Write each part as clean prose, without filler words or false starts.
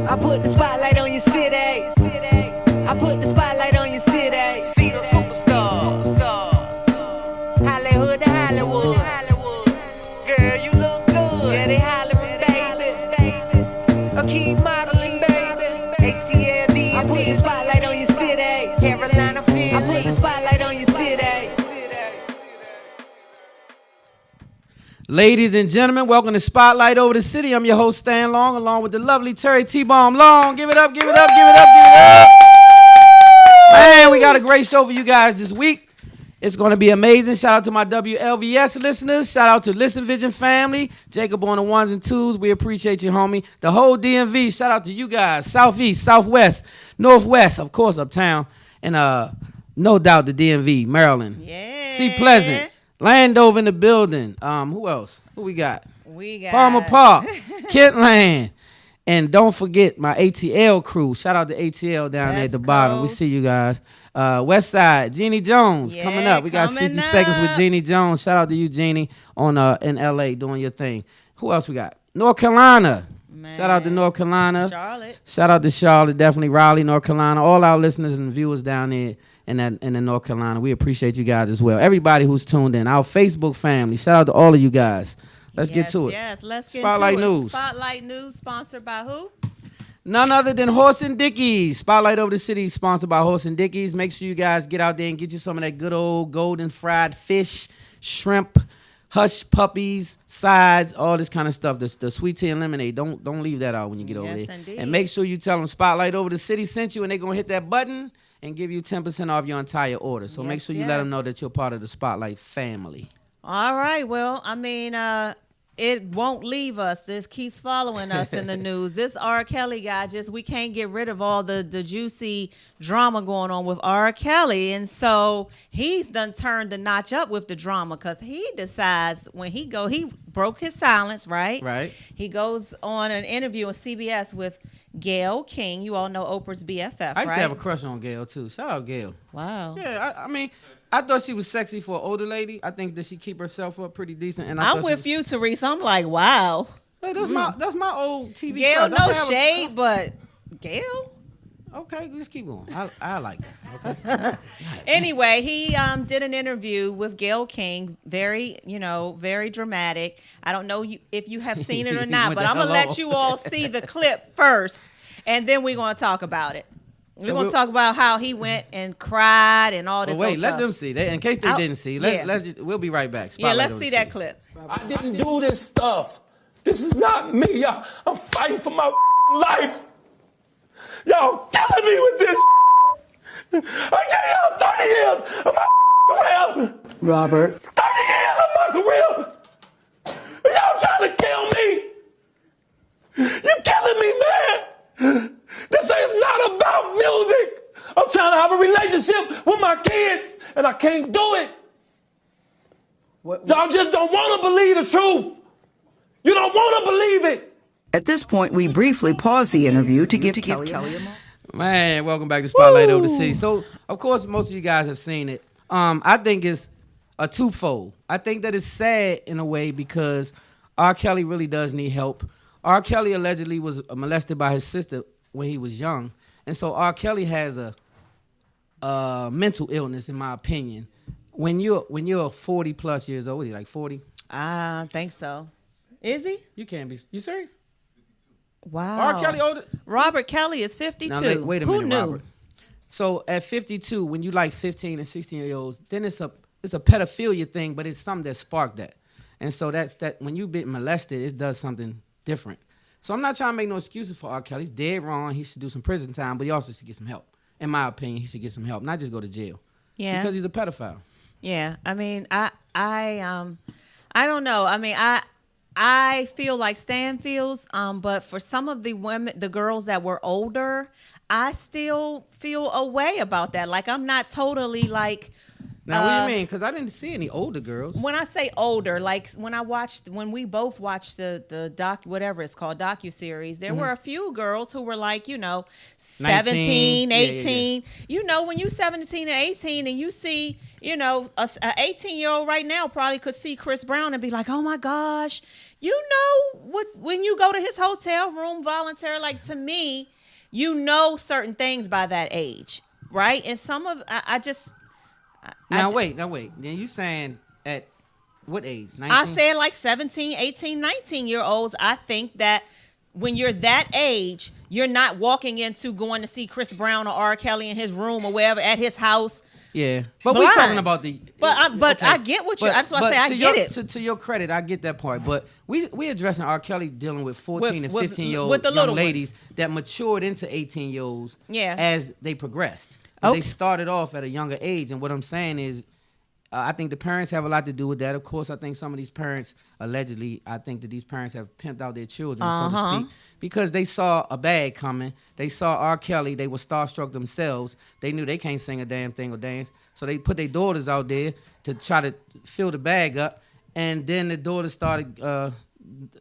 I put the spotlight on your city. I put the spotlight on your city. See the superstars. Hollywood to Hollywood. Girl, you look good. Yeah, they hollering, baby. I keep modeling, baby. ATL, DMV. I put the spotlight on your city. Carolina, Philly. I put the spotlight on your city. Ladies and gentlemen, welcome to Spotlight Over the City. I'm your host, Stan Long, along with the lovely Terry T-Bomb Long. Give it up, give it up, give it up, give it up. Man, we got a great show for you guys this week. It's going to be amazing. Shout out to my WLVS listeners. Shout out to Listen Vision family. Jacob on the ones and twos. We appreciate you, homie. The whole DMV. Shout out to you guys. Southeast, Southwest, Northwest, of course, Uptown. And no doubt the DMV, Maryland. Yeah. See Pleasant. Landover in the building. Who else? Who we got? We got Palmer Park, Kentland. And don't forget my ATL crew. Shout out to ATL down there at the bottom. We see you guys. West Side, Jeannie Jones coming up. We got 60 seconds with Jeannie Jones. Shout out to you, Jeannie, on in LA doing your thing. Who else we got? North Carolina. Man. Shout out to North Carolina. Charlotte. Shout out to Charlotte, definitely Raleigh, North Carolina. All our listeners and viewers down there in North Carolina. We appreciate you guys as well. Everybody who's tuned in. Our Facebook family. Shout out to all of you guys. Let's get to it. Yes, let's get Spotlight to it. News. Spotlight News, sponsored by who? None other than Horse and Dickies. Spotlight Over the City, sponsored by Horse and Dickies. Make sure you guys get out there and get you some of that good old golden fried fish, shrimp, hush puppies, sides, all this kind of stuff. The sweet tea and lemonade. Don't leave that out when you get over there. Indeed. And make sure you tell them Spotlight Over the City sent you, and they're going to hit that button and give you 10% off your entire order. So make sure you let them know that you're part of the Spotlight family. All right. Well, I mean, it won't leave us. This keeps following us in the news. This R. Kelly guy, we can't get rid of all the juicy drama going on with R. Kelly. And so he's done turned the notch up with the drama because he decides when he broke his silence, right? Right. He goes on an interview on CBS with Gayle King. You all know Oprah's BFF, right? I used to have a crush on Gayle, too. Shout out Gayle. Wow. Yeah, I mean, I thought she was sexy for an older lady. I think that she keep herself up pretty decent. And I'm with you, Teresa. I'm like, wow. Hey, that's my old TV Gayle, crush. no shade, but Gayle? Okay, just keep going. I like that. Okay. Anyway, he did an interview with Gayle King. Very, very dramatic. I don't know if you have seen it or not, but I'm going to let you all see the clip first, and then we're going to talk about it. We're going to talk about how he went and cried and all this stuff. Wait, let them see. In case they didn't see, we'll be right back. Spotlight let's see that clip. I didn't do this stuff. This is not me. I'm fighting for my life. Y'all killing me with this. I gave y'all 30 years of my career. Robert. 30 years of my career. And y'all trying to kill me. You're killing me, man. This is not about music. I'm trying to have a relationship with my kids, and I can't do it. Y'all just don't want to believe the truth. You don't want to believe it. At this point, we briefly pause the interview to give Kelly a moment. Man, welcome back to Spotlight Over the City. So, of course, most of you guys have seen it. I think it's a twofold. I think that it's sad in a way because R. Kelly really does need help. R. Kelly allegedly was molested by his sister when he was young. And so R. Kelly has a mental illness, in my opinion. When you're 40 plus years old, what are you, like 40? I think so. Is he? You can't be. You serious? Wow. R. Kelly older? Robert Kelly is 52. Now, wait a minute, Who knew? Robert. So at 52, when you like 15 and 16-year-olds, then it's a pedophilia thing, but it's something that sparked that. And so that's when you've been molested, it does something different. So I'm not trying to make no excuses for R. Kelly. He's dead wrong. He should do some prison time, but he also should get some help. In my opinion, he should get some help, not just go to jail. Yeah. Because he's a pedophile. Yeah. I mean, I don't know. I mean, I feel like Stan feels, but for some of the women, the girls that were older, I still feel a way about that. Like, I'm not totally like, Now, what do you mean? Because I didn't see any older girls. When I say older, like when we both watched the doc, whatever it's called, docuseries, there were a few girls who were like, 17, 18. Yeah. When you 17 and 18 and you see, a 18-year-old right now probably could see Chris Brown and be like, oh my gosh, when you go to his hotel room voluntarily, like to me, certain things by that age, right? And some of, Now wait. Then you saying at what age? 19? I said like 17, 18, 19-year-olds. I think that when you're that age, you're not walking into going to see Chris Brown or R. Kelly in his room or wherever at his house. Yeah, but we're talking about the. But I get what you. That's why I say I get it. To your credit, I get that part. But we addressing R. Kelly dealing with 14 and 15-year-old with the young little ladies ones that matured into 18-year-olds. Yeah. As they progressed. Okay. They started off at a younger age, and what I'm saying is, I think the parents have a lot to do with that. Of course, I think some of these parents, allegedly, I think that these parents have pimped out their children, so to speak, because they saw a bag coming. They saw R. Kelly. They were starstruck themselves. They knew they can't sing a damn thing or dance, so they put their daughters out there to try to fill the bag up, and then the daughters started,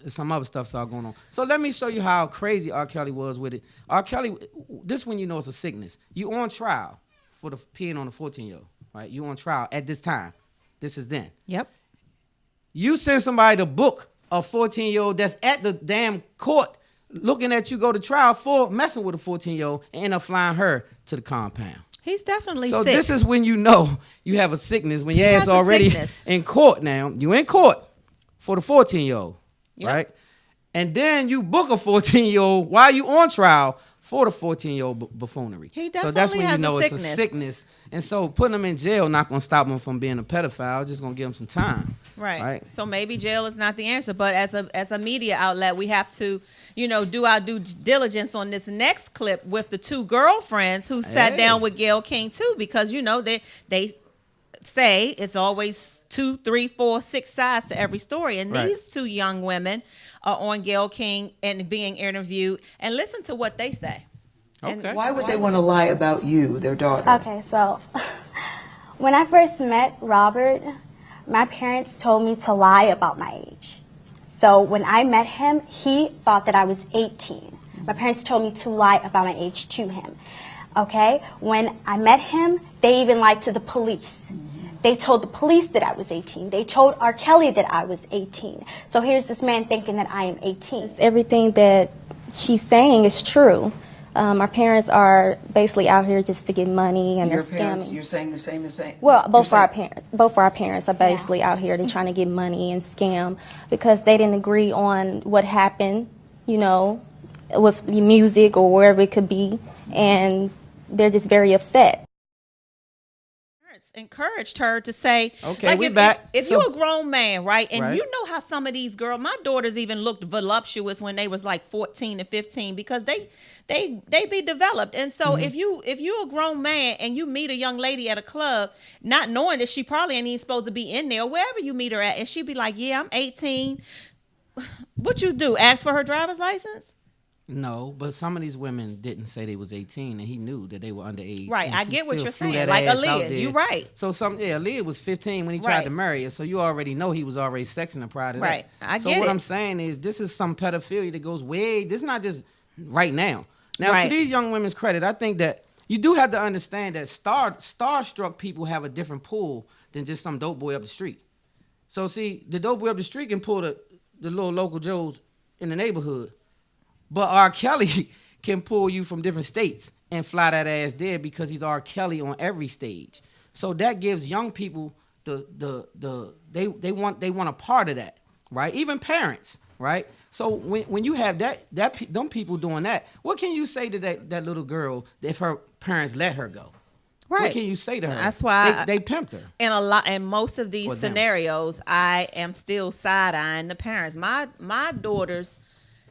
some other stuff started going on. So let me show you how crazy R. Kelly was with it. R. Kelly, this when you know it's a sickness. You on trial for the peeing on a 14-year-old. Right, you on trial at this time. This is then. Yep. You send somebody to book a 14-year-old that's at the damn court looking at you go to trial for messing with a 14-year-old and end up flying her to the compound. He's definitely so sick. This is when you know you have a sickness. When your ass already in court now. You in court for the 14-year-old, right? And then you book a 14-year-old while you on trial for the 14-year-old buffoonery. He definitely so that's when you know has it's a sickness. And so putting him in jail not going to stop him from being a pedophile. Just going to give him some time. Right. So maybe jail is not the answer. But as a media outlet, we have to, do our due diligence on this next clip with the two girlfriends who sat down with Gayle King too, because they say it's always 2, 3, 4, 6 sides to every story. And these two young women are on Gayle King and being interviewed, and listen to what they say. Okay. Why would they want to lie about you, their daughter? Okay, so when I first met Robert, my parents told me to lie about my age. So when I met him, he thought that I was 18. My parents told me to lie about my age to him. Okay, when I met him, they even lied to the police. They told the police that I was 18. They told R. Kelly that I was 18. So here's this man thinking that I am 18. Everything that she's saying is true. Our parents are basically out here just to get money, and Your they're parents, scamming. you're saying the same as saying? Well, both of our parents are basically out here. They're trying to get money and scam because they didn't agree on what happened, with music or wherever it could be, and they're just very upset. Encouraged her to say, okay, like if you're a grown man, right, and you know how some of these girls, my daughters even looked voluptuous when they was like 14 and 15 because they be developed. And so if you're a grown man and you meet a young lady at a club, not knowing that she probably ain't even supposed to be in there, wherever you meet her at, and she be like, yeah, I'm 18. What you do? Ask for her driver's license? No, but some of these women didn't say they was 18, and he knew that they were underage. Right, I get what you're saying. Like Aaliyah, you're right. So Aaliyah was 15 when he tried to marry her, so you already know he was already sexing her prior to that. Right, I get it. So what I'm saying is this is some pedophilia that goes way, this is not just right now. Now, to these young women's credit, I think that you do have to understand that starstruck people have a different pull than just some dope boy up the street. So see, the dope boy up the street can pull the little local Joes in the neighborhood. But R. Kelly can pull you from different states and fly that ass there because he's R. Kelly on every stage. So that gives young people they want a part of that, right? Even parents, right? So when you have them people doing that, what can you say to that little girl if her parents let her go? Right. What can you say to her? That's why they pimped her. In most of these scenarios, I am still side-eyeing the parents. My daughters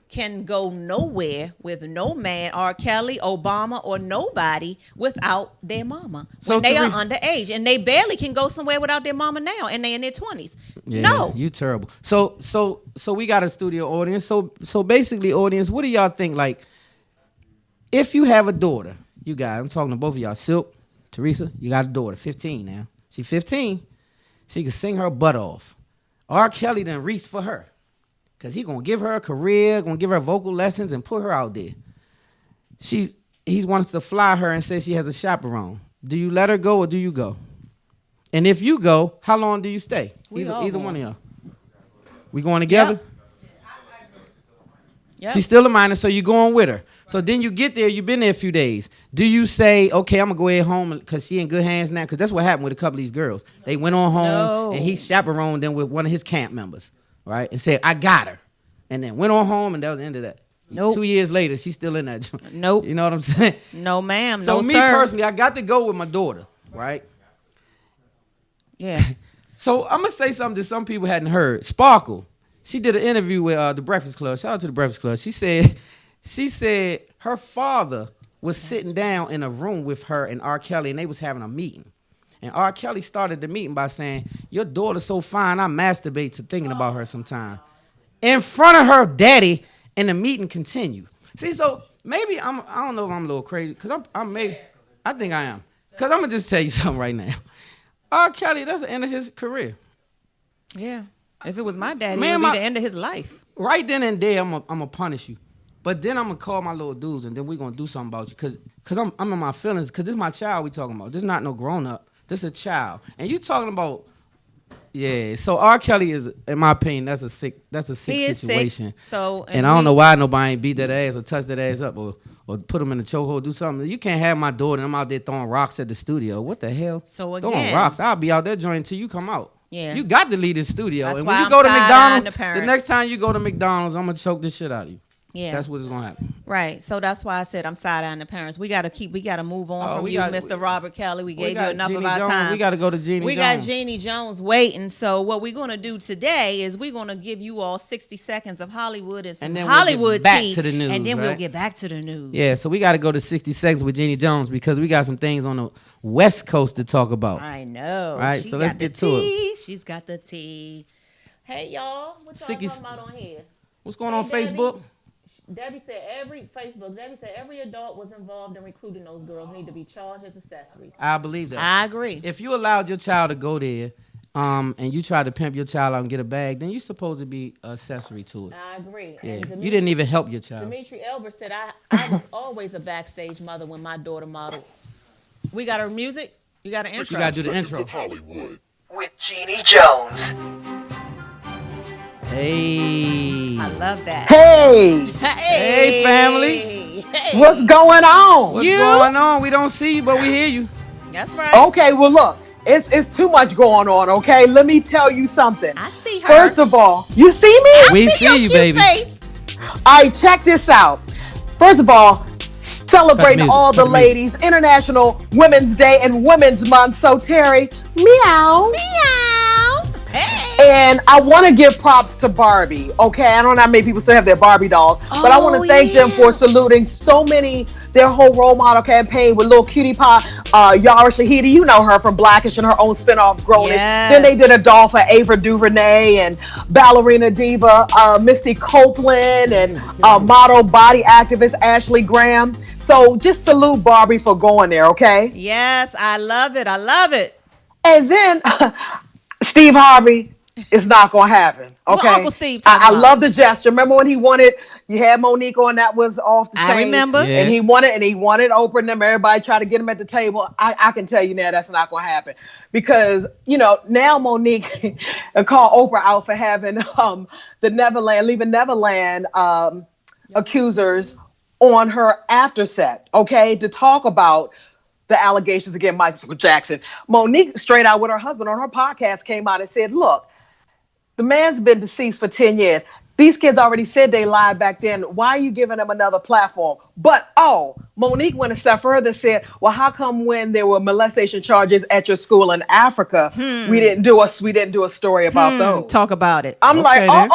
can go nowhere with no man, R. Kelly, Obama, or nobody without their mama when they are underage, and they barely can go somewhere without their mama now, and they in their 20s. Yeah, no, you terrible. So we got a studio audience. So basically, audience, what do y'all think? Like, if you have a daughter, I'm talking to both of y'all, Silk, Teresa, you got a daughter, 15 now. She 15. She can sing her butt off. R. Kelly done reached for her. Because he going to give her a career, going to give her vocal lessons and put her out there. He wants to fly her and say she has a chaperone. Do you let her go or do you go? And if you go, how long do you stay? Either one of y'all. We going together? Yep. She's still a minor, so you're going with her. So then you get there, you've been there a few days. Do you say, okay, I'm going to go ahead home because she in good hands now? Because that's what happened with a couple of these girls. They went on home, and he chaperoned them with one of his camp members, right? And said, I got her. And then went on home, and that was the end of that. Nope. 2 years later, she's still in that joint. Nope. You know what I'm saying? No, ma'am. So no, me sir. personally, I got to go with my daughter, right? Yeah. So I'm going to say something that some people hadn't heard. Sparkle, she did an interview with The Breakfast Club. Shout out to The Breakfast Club. She said her father was sitting down in a room with her and R. Kelly, and they was having a meeting. And R. Kelly started the meeting by saying, your daughter's so fine, I masturbate to thinking about her sometime. In front of her daddy, and the meeting continued. See, so maybe I don't know if I'm a little crazy, because I think I am. Because I'm going to just tell you something right now. R. Kelly, that's the end of his career. Yeah. If it was my daddy, it would be the end of his life. Right then and there, I'm gonna punish you. But then I'm gonna call my little dudes, and then we're gonna do something about you. Cause I'm in my feelings. Cause this is my child we talking about. This is not no grown up. This is a child. And you talking about, yeah. So R. Kelly is, in my opinion, that's a sick situation. Sick. So and I don't know why nobody ain't beat that ass or touch that ass up or put him in the chokehold, do something. You can't have my daughter and I'm out there throwing rocks at the studio. What the hell? So again, throwing rocks. I'll be out there joining until you come out. Yeah. You got to leave the studio. That's and why when you I'm go to side-eyeing McDonald's, the the next time you go to McDonald's, I'm gonna choke this shit out of you. Yeah. That's what's gonna happen. Right. So that's why I said I'm side-eyeing the parents. We gotta move on from you, Mr. Robert Kelly. We gave you enough of our time. We gotta go to Jeannie Jones. We got Jeannie Jones waiting. So what we're gonna do today is we're gonna give you all 60 seconds of Hollywood and some Hollywood tea. To the news, and then right? we'll get back to the news. Yeah, so we gotta go to 60 seconds with Jeannie Jones because we got some things on the West Coast to talk about. I know. All right, so let's get to it. She's got the tea. Hey y'all, what y'all talking about on here? What's going on Facebook? Debbie said every adult was involved in recruiting those girls need to be charged as accessories. I believe that. I agree. If you allowed your child to go there, and you tried to pimp your child out and get a bag, then you're supposed to be accessory to it. I agree. Yeah. And You didn't even help your child. Dimitri Elber said I was always a backstage mother when my daughter modeled. We got our music. You got an intro. You gotta do the intro. Hollywood with Jeannie Jones. Hey. I love that. Hey, Hey, family. Hey. what's going on? What's going on? We don't see you, but we hear you. That's right. Okay, well look, it's too much going on, okay? Let me tell you something. I see her. First of all, you see me? We see you, Cute baby. face. All right, check this out. First of all, celebrating music, all cut the the music. ladies, International Women's Day and Women's Month. So Terry, meow. Meow. Hey. And I want to give props to Barbie, okay? I don't know how many people still have their Barbie dolls, but I want to thank them for saluting so many, their whole role model campaign with little cutie pie, Yara Shahidi, you know her from Blackish and her own spinoff, Grownish. Yes. Then they did a doll for Ava DuVernay and ballerina diva Misty Copeland and model body activist Ashley Graham. So just salute Barbie for going there, okay? Yes, I love it. I love it. And then Steve Harvey, it's not gonna happen. Okay, What Uncle Steve I talking about? love the gesture. Remember when he wanted? You had Monique on, that was off the chain. I remember. Yeah. And he wanted Oprah and them. Everybody tried to get him at the table. I can tell you now that's not gonna happen because now Monique called Oprah out for having leaving Neverland accusers on her after set. Okay, to talk about the allegations against Michael Jackson. Monique, straight out with her husband on her podcast, came out and said, look, the man's been deceased for 10 years. These kids already said they lied back then. Why are you giving them another platform? But, Monique went a step further and said, well, how come when there were molestation charges at your school in Africa, we didn't do a story about those? Talk about it. I'm like, then.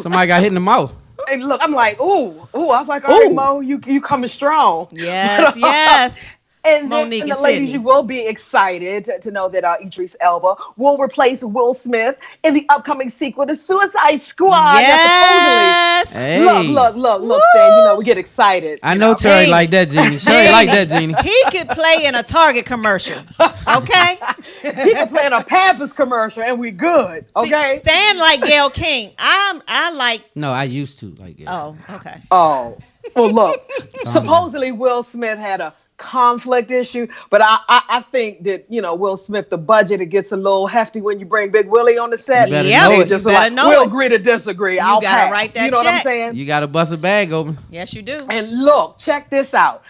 Somebody got hit in the mouth. And look, I'm like, ooh. I was like, all right, Mo, you coming strong. Yes, yes. And Monique then, and the ladies, Sydney. you will be excited to know that Idris Elba will replace Will Smith in the upcoming sequel to Suicide Squad. Yes. That supposedly, Look, Stan. You know we get excited. I know Terry like that, Jeannie. Terry like that, Jeannie. He could play in a Target commercial. Okay. He could play in a Pampers commercial, and we good. Okay. See, Stan like Gayle King. I like. No, I used to like Gayle. Oh, okay. Oh, well, look. Supposedly Will Smith had a conflict issue, but I think that Will Smith, the budget, it gets a little hefty when you bring Big Willie on the set. We'll agree to disagree. I'll gotta pass. write that You know check. what I'm saying? You got to bust a bag open. Yes, you do. And look, check this out.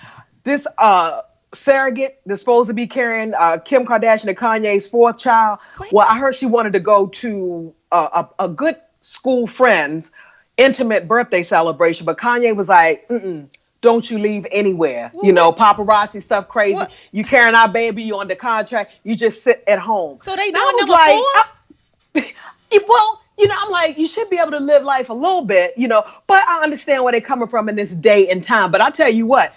This surrogate that's supposed to be carrying Kim Kardashian and Kanye's fourth child. Well, I heard she wanted to go to a good school friend's intimate birthday celebration, but Kanye was like, don't you leave anywhere. Paparazzi stuff crazy. What? You carrying our baby, you under contract, you just sit at home. So they doing number four? Well, I'm like, you should be able to live life a little bit, but I understand where they're coming from in this day and time. But I tell you what,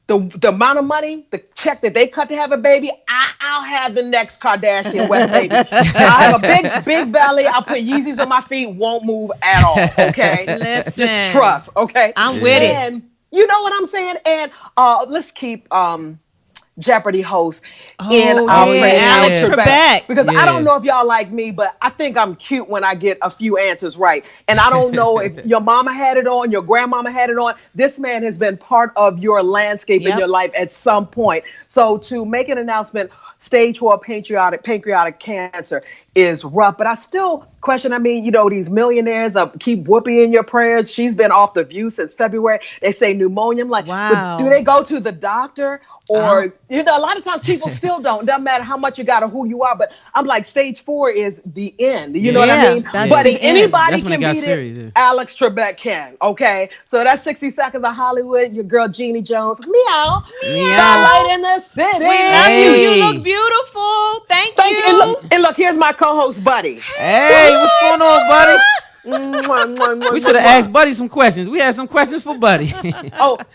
the amount of money, the check that they cut to have a baby, I'll have the next Kardashian West baby. I'll have a big belly. I'll put Yeezys on my feet, won't move at all, okay? Listen. Just trust, okay? I'm with it. And you know what I'm saying? And let's keep Jeopardy host in our friend Alex Trebec. Because I don't know if y'all like me, but I think I'm cute when I get a few answers right. And I don't know if your mama had it on, your grandmama had it on. This man has been part of your landscape in your life at some point. So to make an announcement, stage 4 pancreatic cancer is rough, but I still question. I mean, these millionaires keep Whoopi in your prayers. She's been off The View since February. They say pneumonia. I'm like, wow. Do they go to the doctor? Or, a lot of times people still don't. Doesn't matter how much you got or who you are. But I'm like, stage 4 is the end. You know what I mean? But if anybody can beat it, Alex Trebec can. Okay? So that's 60 Seconds of Hollywood. Your girl, Jeannie Jones. Meow. Spotlight in the city. We love you. You look beautiful. Thank you. And look, here's my co-host, Buddy. Hey, what's going on, Buddy? We should have asked Buddy some questions. We had some questions for Buddy.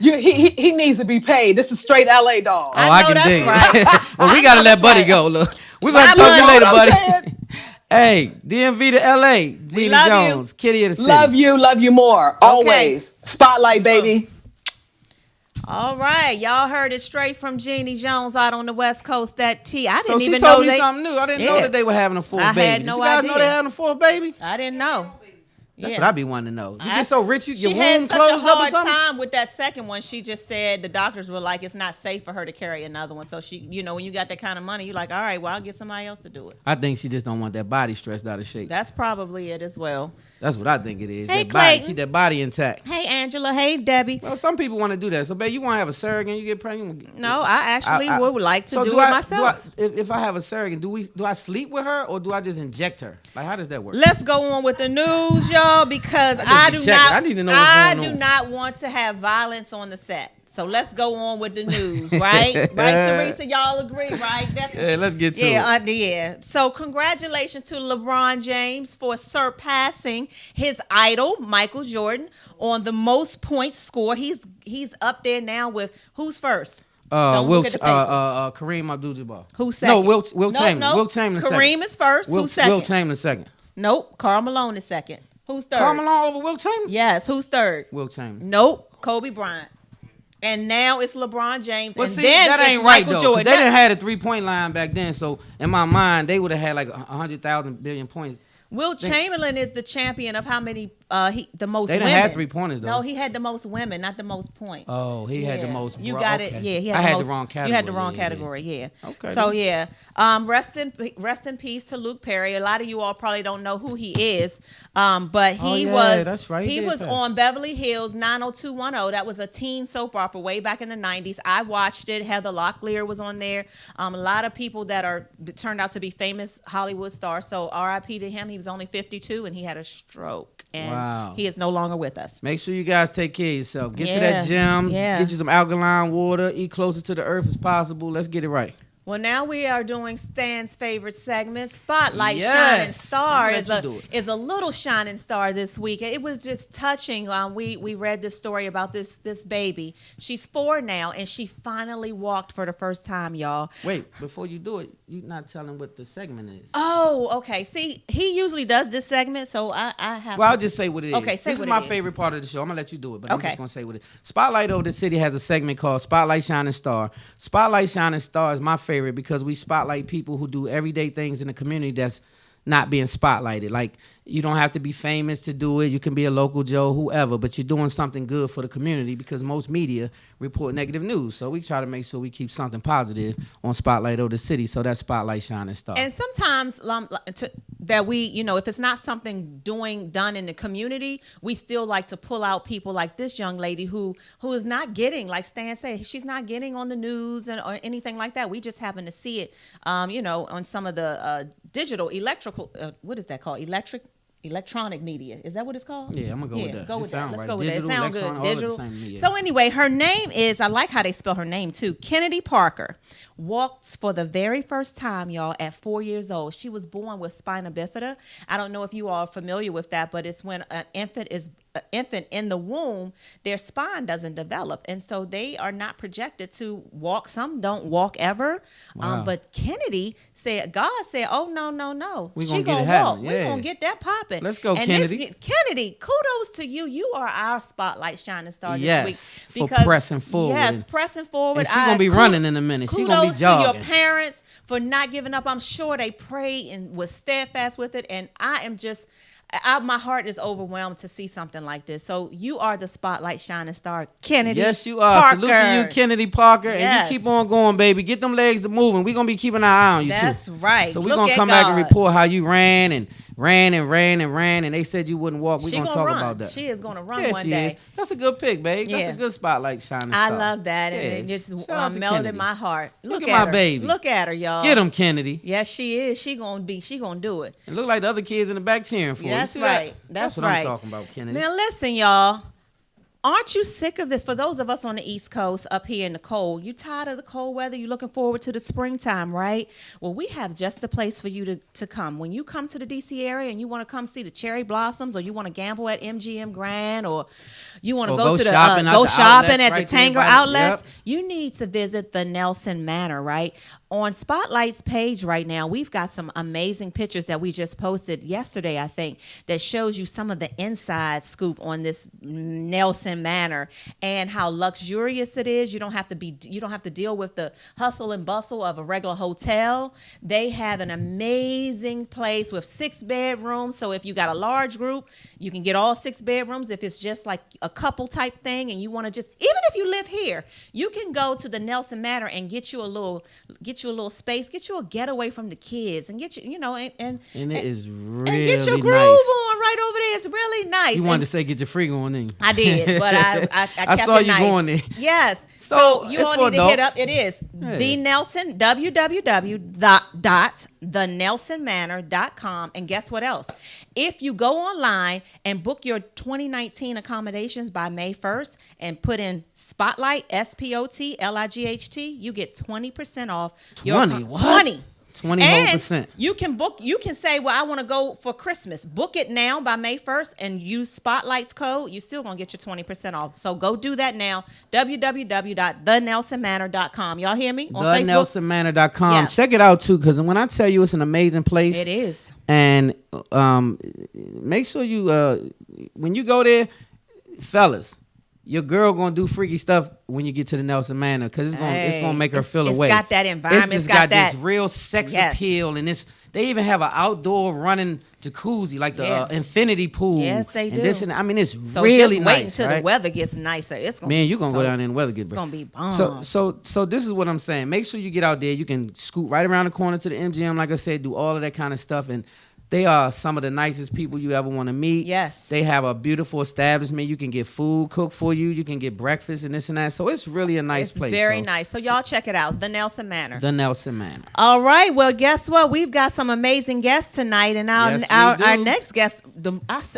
He needs to be paid. This is straight LA dog. I know that's right. Well, we gotta let Buddy go. Look, we're gonna talk to you later, Buddy. Hey, DMV to LA. Jeannie Jones, Kitty of the City. Love you more. Always. Spotlight, baby. All right, y'all heard it straight from Jeannie Jones out on the West Coast. That tea, I didn't even know. So she told me something new. I didn't know that they were having a fourth baby. I had no idea. Did you guys know they having a fourth baby? I didn't know. That's what I be wanting to know. You get so rich, your womb closed up or something? She had such a hard time with that second one. She just said the doctors were like, it's not safe for her to carry another one. So she, when you got that kind of money, you're like, all right, well, I'll get somebody else to do it. I think she just don't want that body stressed out of shape. That's probably it as well. That's what I think it is. Hey, that Clayton. body, keep that body intact. Hey, Angela. Hey, Debbie. Well, some people want to do that. So, babe, you want to have a surrogate and you get pregnant? No, I actually would like to do it myself. If I have a surrogate, do I sleep with her or do I just inject her? Like, how does that work? Let's go on with the news, y'all, because I do not want to have violence on the set. So let's go on with the news, right? Right, Teresa? Y'all agree, right? Yeah, let's get to it. Yeah. So congratulations to LeBron James for surpassing his idol, Michael Jordan, on the most points scored. He's up there now with who's first? Kareem Abdul-Jabbar. Who's second? No, Will Chamberlain. No. Will Chamberlain second. Kareem is first. Who's second? Will Chamberlain second. Nope. Karl Malone is second. Who's third? Karl Malone over Will Chamberlain? Yes. Who's third? Will Chamberlain. Nope. Kobe Bryant. And now it's LeBron James. Well, and see, then that it's ain't right, Michael though. Jordan. They didn't have a 3-point line back then. So in my mind, they would have had like 100,000 billion points. Will Chamberlain is the champion of how many? The most. They didn't women. have 3-pointers though. No, he had the most women, not the most points. Oh, he had the most. You got it. Yeah, he had. I had the wrong category. You had the wrong category. Yeah. Okay. So yeah, rest in peace to Luke Perry. A lot of you all probably don't know who he is, but he was. That's right. He was on Beverly Hills 90210. That was a teen soap opera way back in the 90s. I watched it. Heather Locklear was on there. A lot of people that turned out to be famous Hollywood stars. So R.I.P. to him. He was only 52 and he had a stroke, and he is no longer with us. Make sure you guys take care of yourself. Get to that gym. Yeah. Get you some alkaline water. Eat closer to the earth as possible. Let's get it right. Well, now we are doing Stan's favorite segment, Spotlight Yes. Shining Star. I'm gonna let you do it. Is a little shining star this week. It was just touching. We read this story about this baby. She's 4 now, and she finally walked for the first time, y'all. Wait, before you do it, you're not telling what the segment is. Oh, okay. See, he usually does this segment, so I have Well, to. I'll just say what it is. Okay, say this what is my it is. favorite part of the show. I'm gonna let you do it, but I'm Okay. just gonna say what it is. Spotlight Over the City has a segment called Spotlight Shining Star. Spotlight Shining Star is my favorite because we spotlight people who do everyday things in the community that's not being spotlighted. Like, you don't have to be famous to do it. You can be a local Joe, whoever, but you're doing something good for the community because most media report negative news. So we try to make sure we keep something positive on Spotlight Over the City. So that's Spotlight Shining Star. And sometimes that we, if it's not something done in the community, we still like to pull out people like this young lady who is not getting, like Stan said, she's not getting on the news or anything like that. We just happen to see it, on some of the digital what is that called? Electronic media. Is that what it's called? Yeah, I'm gonna go with that. Go It with that. sound Let's right. go with Digital, that. It sounds good. electronic, all of the Digital. same media. So anyway, her name is, I like how they spell her name too, Kennedy Parker. Walks for the very first time, y'all, at 4 years old. She was born with spina bifida. I don't know if you all are familiar with that, but it's when an infant in the womb, their spine doesn't develop. And so they are not projected to walk. Some don't walk ever. Wow. But Kennedy said, God said, oh, no. We She gonna get it walk. happening. We're Yeah. going to get that popping. Let's go, and Kennedy. Kennedy, kudos to you. You are our Spotlight Shining Star Yes, this week. for pressing forward. Yes, pressing forward. And she's going to be running in a minute. She's going to be Kudos to jogging. your parents for not giving up. I'm sure they prayed and was steadfast with it. And I am just... my heart is overwhelmed to see something like this. So you are the Spotlight Shining Star, Kennedy. Yes, you are. Parker. Salute to you, Kennedy Parker. Yes. And you keep on going, baby. Get them legs to moving. We're going to be keeping our eye on you, That's too. right. So we're Look going to at come back and God. report how you ran, and they said you wouldn't walk. We're She going to gonna talk run. about that. She is going to run Yeah, one she day. is. That's a good pick, babe. Yeah. That's a good Spotlight Shining I Star. love that. And Yeah. it just Shout out to melted Kennedy. my heart. Look at at my her. baby. Look at her, y'all. Get him, Kennedy. Yes, she is. She gonna do it. It look like the other kids in the back cheering for you. That's See that? right. That's what right. I'm talking about, Kennedy. Now listen, y'all. Aren't you sick of this? For those of us on the East Coast up here in the cold, you tired of the cold weather? You looking forward to the springtime, right? Well, we have just a place for you to come. When you come to the DC area and you want to come see the cherry blossoms, or you want to gamble at MGM Grand, or you want to Or go go to the shopping at go the shopping outlets at right the there Tanger by the- outlets, Yep. you need to visit the Nelson Manor, right? On Spotlight's page right now, we've got some amazing pictures that we just posted yesterday, I think, that shows you some of the inside scoop on this Nelson Manor and how luxurious it is. You don't have to deal with the hustle and bustle of a regular hotel. They have an amazing place with 6 bedrooms. So if you got a large group, you can get all 6 bedrooms. If it's just like a couple type thing and you want to even if you live here, you can go to the Nelson Manor and get you a little space, get you a getaway from the kids, and get you, and it is really and get your groove nice. on right over there. It's really nice. You wanted to say get your free on, didn't you? I did, but I kept saw it you nice. going there. Yes. So, So you it's all for need to hit adults. up. It is Yeah. the Nelson www.thenelsonmanor.com. And guess what else? If you go online and book your 2019 accommodations by May 1st and put in Spotlight SPOTLIGHT, you get 20% off. 20? What? 20. 20 And whole percent. you can say, well, I want to go for Christmas. Book it now by May 1st and use Spotlight's code. You're still going to get your 20% off. So go do that now. www.thenelsonmanor.com. Y'all hear me? On Facebook? TheNelsonManor.com. Yeah. Check it out, too, because when I tell you it's an amazing place. It is. And make sure you, when you go there, fellas, your girl gonna do freaky stuff when you get to the Nelson Manor because it's gonna make her feel It's away. got that environment. It's It's got this that- real sex Yes. appeal, and they even have an outdoor running jacuzzi like the Yeah. infinity pool. Yes, they and do. This and I mean, it's So really just wait nice. until right? the weather gets nicer. It's gonna Man, be you're gonna go down there and weather gets It's better. gonna be bomb. So this is what I'm saying. Make sure you get out there. You can scoot right around the corner to the MGM, like I said, do all of that kind of stuff. And they are some of the nicest people you ever want to meet. Yes. They have a beautiful establishment. You can get food cooked for you. You can get breakfast and this and that. So it's really a nice It's place. very nice. So y'all check it out. The Nelson Manor. The Nelson Manor. All right. Well, guess what? We've got some amazing guests tonight, and Yes, we our do. next guest.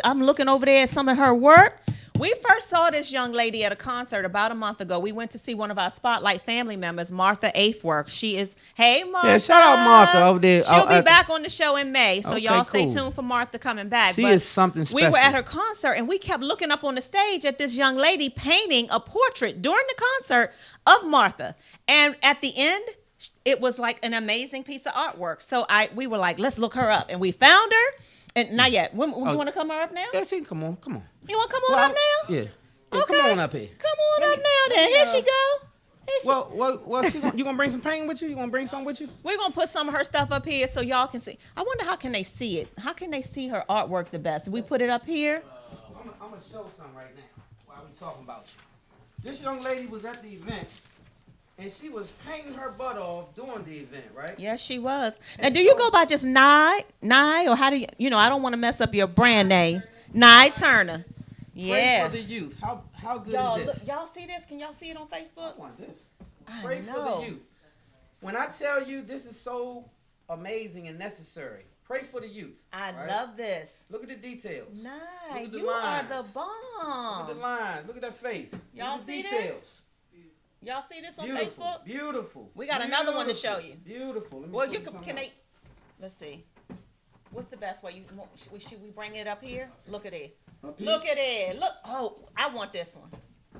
I'm looking over there at some of her work. We first saw this young lady at a concert about a month ago. We went to see one of our Spotlight family members, Martha Aithworth. She is, hey, Martha. Yeah, shout out Martha over there. She'll be back on the show in May, so Okay, y'all stay cool. tuned for Martha coming back. She But is something We were special. at her concert, and we kept looking up on the stage at this young lady painting a portrait during the concert of Martha. And at the end, it was like an amazing piece of artwork. So we were like, let's look her up. And we found her. And not yet. We want to come her up now? Yeah, she can come on. Come on. You want to come on up now? Yeah. Yeah, Okay. Come on up here. Come on up now then. Here she go. Here she- Well, you gonna bring some painting with you? You gonna bring some with you? We're going to put some of her stuff up here so y'all can see. I wonder how can they see it? How can they see her artwork the best? Did we put it up here? I'm gonna show some right now while we talking about you. This young lady was at the event, and she was painting her butt off during the event, right? Yes, she was. Now, do you go by just Nye, or how do you, I don't want to mess up your brand name. Nye Turner. Pray Yeah. for the youth. How good Y'all, is this? look, y'all see this? Can y'all see it on Facebook? I want this. I Pray for know. the youth. When I tell you this is so amazing and necessary, pray for the youth. I right? love this. Look at the details. Nye, Look at the you are the lines. bomb. Look at the lines. Look at that face. Y'all Look at the see this? details. Y'all see this on Beautiful. Facebook? Beautiful. We got another one to show you. Beautiful. Let me Well, show you something can else. they? Let's see. What's the best way? Should we bring it up here? Look at it. Up here? Look at it. Look. Oh, I want this one.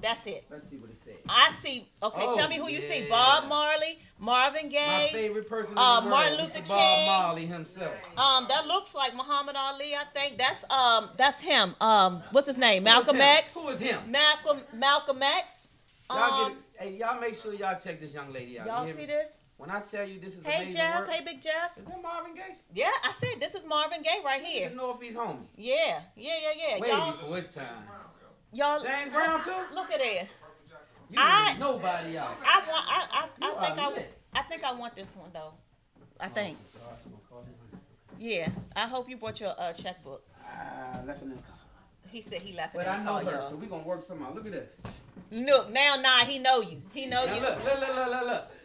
That's it. Let's see what it says. I see. Okay, Oh, tell me who you see. yeah. Bob Marley, Marvin My Gaye. favorite person in the Martin world, Luther Mr. King. Bob Marley himself. That looks like Muhammad Ali. I think that's him. What's his name? Who is Malcolm him? X. Who is him? Malcolm X. Y'all get it. Hey, y'all make sure y'all check this young lady out. Y'all You hear see me? this? When I tell you this is Hey amazing Jeff. work, Hey Big Jeff. is that Marvin Gaye? Yeah, I said this is Marvin Gaye right here. The Northeast homie. Yeah. Way Y'all, before his time. y'all. James Brown too? Look at it. You didn't leave nobody out. I think I want this one though. I think. Yeah. I hope you brought your checkbook. Left in the car. He said he left it But in I the know car, her, y'all. so we gonna work something out. Look at this. Look, now he know you. He know Now you. look.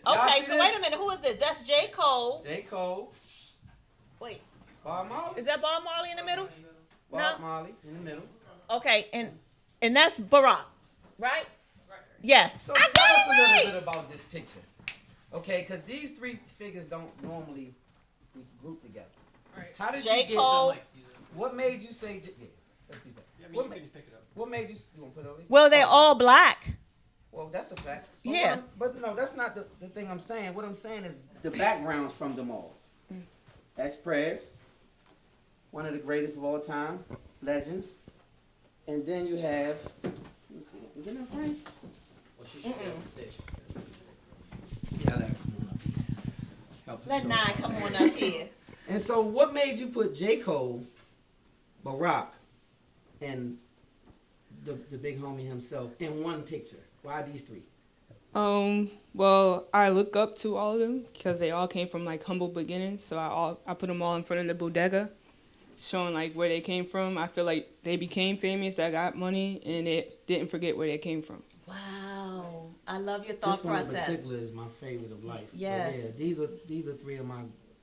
Y'all Okay, see so this? wait a minute. Who is this? That's J. Cole. J. Cole, Wait, Bob Marley. is that Bob Marley in the middle? Bob No. Marley in the middle. Okay, and that's Barack, right? Yes. So I tell got us it a little right. bit about this picture. Okay, because these three figures don't normally be grouped together. Right. How did J. you get Cole. What made you say? Yeah, let's do that. What made you? You want to put it over here? Well, they're all black. Well, that's a fact. But Yeah. but no, that's not the thing I'm saying. What I'm saying is the backgrounds from them all. X-Press, one of the greatest of all time, legends. And then you have, let me see, is it in frame? Well, she should be on the stage. Yeah, let her come on up here. Help us Let show Nye her. come on up here. And so what made you put J. Cole, Barack, and the big homie himself in one picture? Why these three? Well, I look up to all of them because they all came from like humble beginnings. So I put them all in front of the bodega, showing like where they came from. I feel like they became famous, they got money, and they didn't forget where they came from. Wow, I love your thought This one in process. particular is my favorite of life. But Yes. yeah, these are three of my.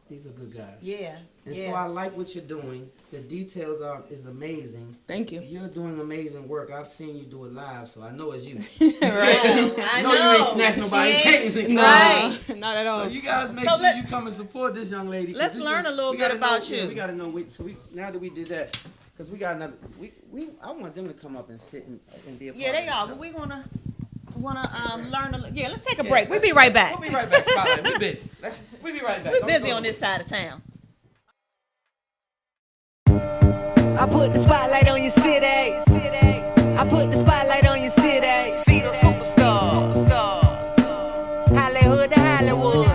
These are good guys. Yeah. And yeah. so I like what you're doing. The details is amazing. Thank you. You're doing amazing work. I've seen you do it live, so I know it's you. Yeah, I know you ain't snatched nobody's She paintings and No, Right. not at all. So you guys make So sure you come and support this young lady. 'cause let's this learn a little we bit gotta about know, you. We gotta know. Now that we did that, because we got another. I want them to come up and sit and be a part Yeah, of they the are. show. But we wanna learn a little. Yeah, let's take a break. We'll be right back. We'll be right back. Spotlight. We busy. We'll be right back. We're Don't busy go on this nowhere. side of town. I put the spotlight on your city. I put the spotlight on your city. See the superstars. Hollywood to Hollywood.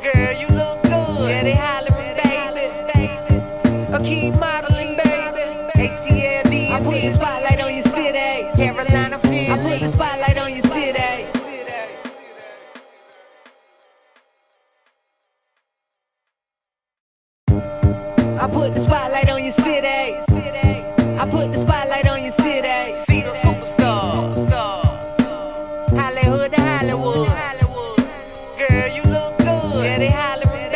Girl, you look good. Yeah, they hollering, baby. A key modeling, baby. ATL, I put the spotlight on your city. Carolina, Philly. I put the spotlight on your city. I put the spotlight on your city. I put the spotlight on your city. See the superstars. Hollywood to Hollywood. Girl, you look good. Yeah, they hollering,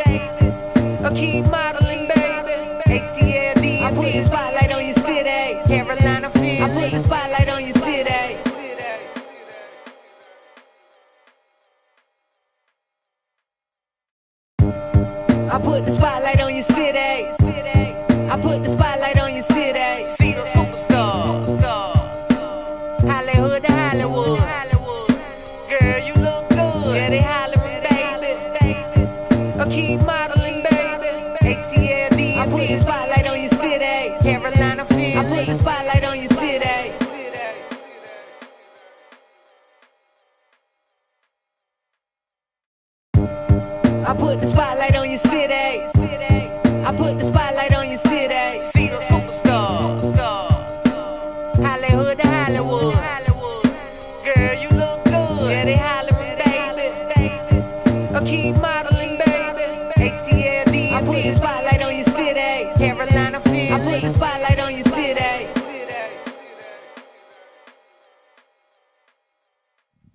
baby. A key modeling, baby. ATL, I put the spotlight on your city. Carolina, Philly. your city. I put the spotlight on your city. See the superstar. Hollywood to Hollywood. Girl, you look good. Yeah, they hollering, baby. Keep modeling, baby. ATLD. I put the spotlight on your city. Carolina, Philly. I put the spotlight on your city. I put the spotlight on your city. I put the spotlight on your city. See the superstar. Hollywood to Hollywood. Girl, you look good. Yeah, they hollering, baby. Keep modeling, baby. ATLD. I put the spotlight on your city. Carolina, Philly. I put the spotlight on your city.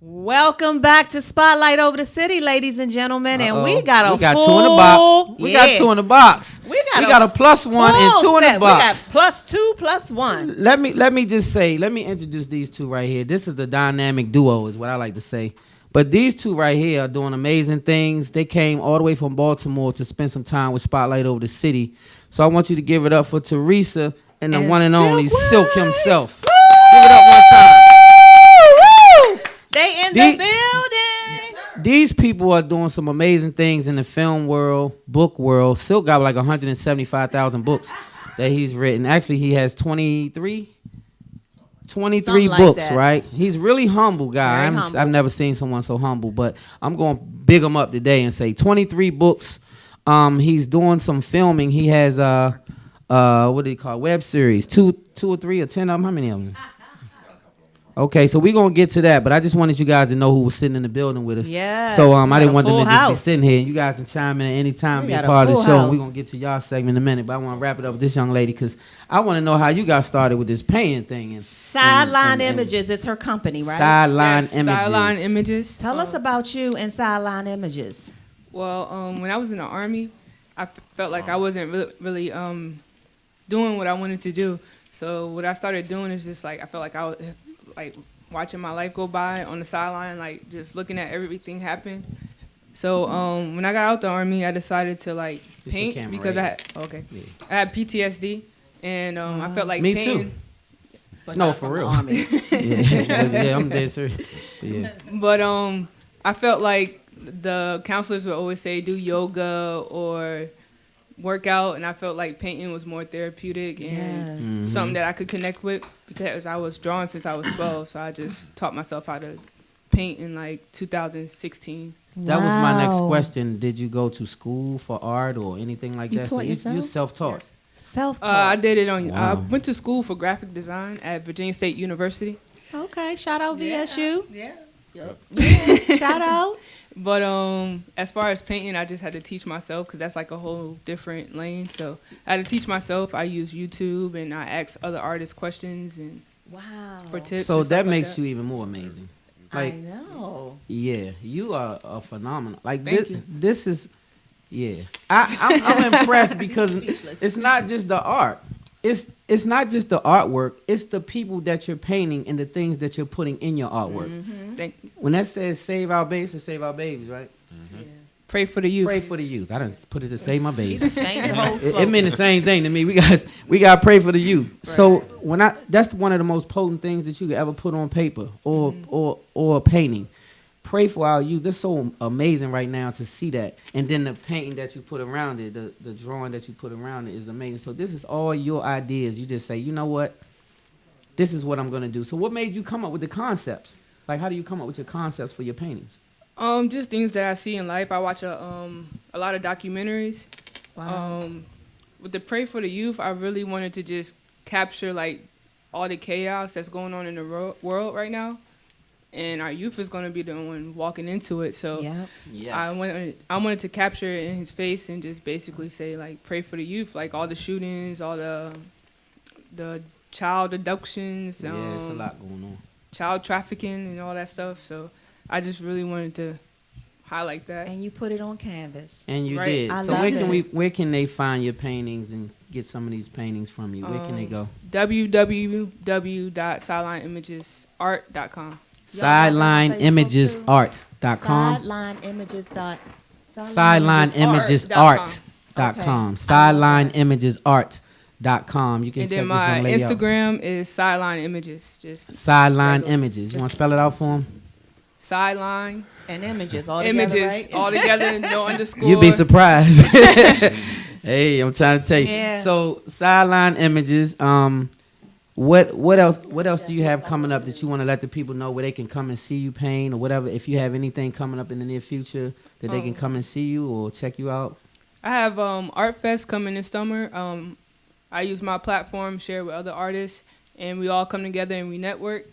Welcome back to Spotlight Over the City, ladies and gentlemen. And we got two in the box. We got two in the box. We got a plus one and two in the box. We got plus two, plus one. Let me just say, let me introduce these two right here. This is the dynamic duo, is what I like to say. But these two right here are doing amazing things. They came all the way from Baltimore to spend some time with Spotlight Over the City. So I want you to give it up for Teresa and the one and only Silk himself. Give it up one time. They in the building. These people are doing some amazing things in the film world, book world. Silk got like 175,000 books that he's written. Actually, he has 23 books, right? He's really humble guy. I've never seen someone so humble, but I'm going to big him up today and say 23 books. He's doing some filming. He has what do you call web series? Two or three or 10 of them. How many of them? Okay, so we're going to get to that, but I just wanted you guys to know who was sitting in the building with us. Yes, so I didn't want them to just be sitting here. You guys can chime in at any time, be a part of the show, and we're going to get to y'all segment in a minute, but I want to wrap it up with this young lady because I want to know how you got started with this painting thing. Sideline Images is her company, right? Sideline Images. Sideline Images. Tell us about you and Sideline Images. Well, when I was in the Army, I felt like I wasn't really doing what I wanted to do. So what I started doing is just like I felt like I was like watching my life go by on the sideline, like just looking at everything happen. So when I got out the Army, I decided to like paint because I had PTSD and I felt like painting. Too. No, for real. yeah, I'm dead serious. Yeah. But I felt like the counselors would always say do yoga or work out, and I felt like painting was more therapeutic and something that I could connect with because I was drawing since I was 12, so I just taught myself how to paint in like 2016. That was my next question. Did you go to school for art or anything like that? Taught yourself? You self-taught? Yes. Self-taught. I did it on. I went to school for graphic design at Virginia State University. Okay, shout out VSU. Yeah. Shout out. But as far as painting, I just had to teach myself because that's like a whole different lane. So I had to teach myself. I use YouTube and I ask other artists questions and for tips. So and stuff that makes like you even more amazing. Like, I know. Yeah, you are a phenomenal. Like Thank you. This is, yeah. I'm impressed because it's not just the art. It's not just the artwork. It's the people that you're painting and the things that you're putting in your artwork. Mm-hmm. Thank you. When that says "save our babies," it's save our babies, right? Mm-hmm. Yeah. Pray for the youth. Pray for the youth. I didn't put it to save my babies. It It meant the same thing to me. We got to pray for the youth. Right. So that's one of the most potent things that you could ever put on paper or a painting. Pray for our youth. That's so amazing right now to see that. And then the painting that you put around it, the drawing that you put around it is amazing. So this is all your ideas. You just say, you know what? This is what I'm going to do. So what made you come up with the concepts? Like, how do you come up with your concepts for your paintings? Just things that I see in life. I watch a lot of documentaries. Wow. With the Pray for the Youth, I really wanted to just capture like all the chaos that's going on in the world right now. And our youth is going to be the one walking into it. So yes. I wanted to capture it in his face and just basically say, like, pray for the youth. Like, all the shootings, all the child abductions. It's a lot going on. Child trafficking and all that stuff. So I just really wanted to highlight that. And you put it on canvas. And you right? did. I So love where can they find your paintings and get some of these paintings from you? Where can they go? www.sidelineimagesart.com. SidelineImagesArt.com. SidelineImages.com. SidelineImagesArt.com. .com. SidelineImagesArt.com. You can And check then this my young lady out. Instagram is Sideline Images. Just Sideline Images. You want to spell it out for him? Sideline And images all together, Images right? all together, no underscore. You'd be surprised. Hey, I'm trying to tell you. Yeah. So Sideline Images. What else do you have coming up that you want to let the people know where they can come and see you paint or whatever? If you have anything coming up in the near future that they can come and see you or check you out. I have Art Fest coming this summer. I use my platform, share with other artists, and we all come together and we network.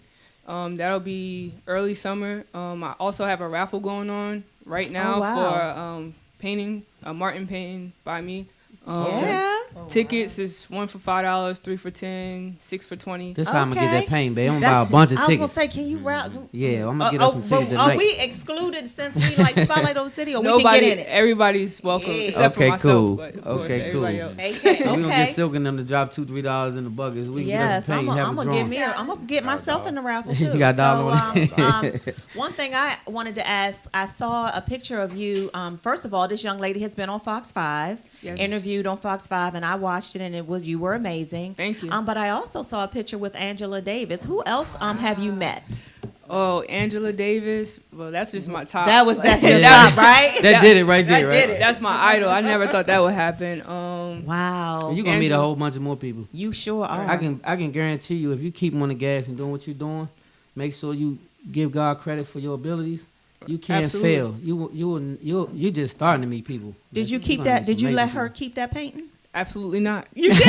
That'll be early summer. I also have a raffle going on right now for painting, Martin painting by me. Tickets is 1 for $5, 3 for $10, 6 for $20. This how I'm gonna get that paint, babe. I'm gonna buy a bunch of tickets. I was gonna say, can you route? Yeah, I'm gonna get us some tickets Are tonight. we excluded since we like Spotlight Over City, or Nobody, we can get in it? everybody's welcome except for myself. But of course, everybody else. Okay, So we gonna get Silk and them to drop $2-3 in the buckets. We can Yes, get us some paint. I'm gonna get myself in the raffle too. You got a dollar on it. One thing I wanted to ask, I saw a picture of you. First of all, this young lady has been on Fox 5, interviewed on Fox 5, and I watched it, and you were amazing. Thank you. But I also saw a picture with Angela Davis. Who else have you met? Oh, Angela Davis. Well, that's just my top. That's your top, right? That did it right there, right? That's my idol. I never thought that would happen. Wow. You're gonna meet a whole bunch of more people. You sure are. I can guarantee you, if you keep on the gas and doing what you're doing, make sure you give God credit for your abilities. You can't fail. You're just starting to meet people. Did you keep that? Did you let her keep that painting? Absolutely not. You did.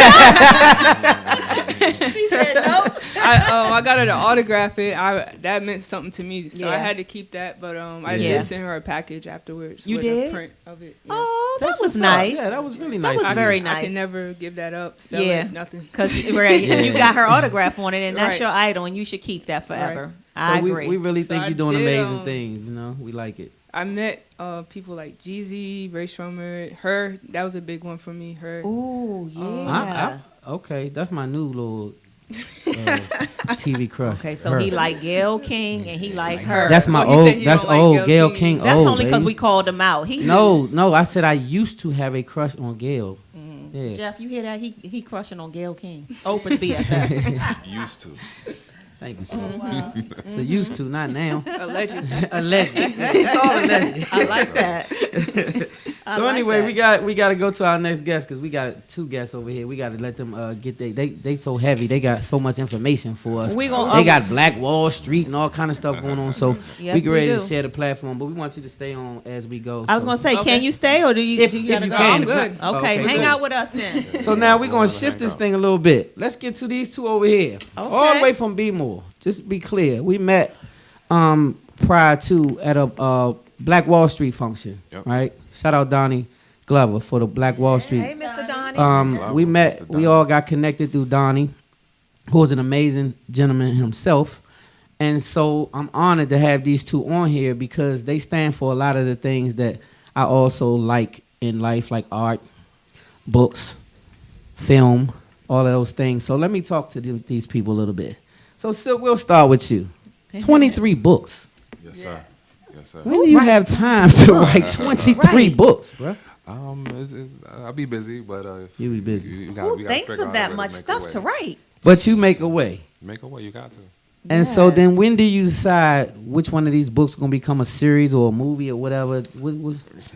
She said no. I got her to autograph it. That meant something to me, so I had to keep that. But I did send her a package afterwards. You with did? a print of it. Yes. Oh, that was nice. Yeah, that was really nice. That was very nice. I can never give that up. Sell it, nothing. Because you got her autograph on it, and that's Right. your idol, and you should keep that forever. Right. I So agree. we really think So you're doing I did, amazing things. You know, we like it. I met people like Jeezy, Ray Shrummer, her. That was a big one for me. Her. Ooh, yeah. Okay, that's my new little TV crush. Okay, so her. he like Gayle King, and he like her. That's my Oh, he said he That's don't like old Gayle Gayle King. King. That's old, only because baby. we called him out. No. I said I used to have a crush on Gayle. Yeah. Jeff, you hear that? He crushing on Gayle King. Oprah's BFF. Used to. Thank you, sir. So used to, not now. Allegedly. It's all alleged. I like that. So anyway, we got to go to our next guest because we got 2 guests over here. We got to let them get they so heavy. They got so much information for us. We gonna- they got Black Wall Street and all kind of stuff going on. So Yes, we get ready we to do. share the platform, but we want you to stay on as we go. I was So- gonna say, Okay. can you stay, or do you? If do you gotta go? can. I'm good. Okay, hang cool. out with us then. So now we're gonna shift this thing a little bit. Let's get to these 2 over here, all the way from B-More. Just be clear, we met prior to at a Black Wall Street function, right? Shout out Donnie Glover for the Black Wall Street. Hey, Mr. Donnie. We met. We all got connected through Donnie, who was an amazing gentleman himself. And so I'm honored to have these 2 on here because they stand for a lot of the things that I also like in life, like art, books, film, all of those things. So let me talk to these people a little bit. So Silk, we'll start with you. 23 books. Yes, sir. Yes, sir. When do you have time to write 23 books, bro? I'll be busy, but you be busy. Who thinks of that much stuff to write? But you make a way. Make a way. You got to. And so then when do you decide which one of these books is going to become a series or a movie or whatever?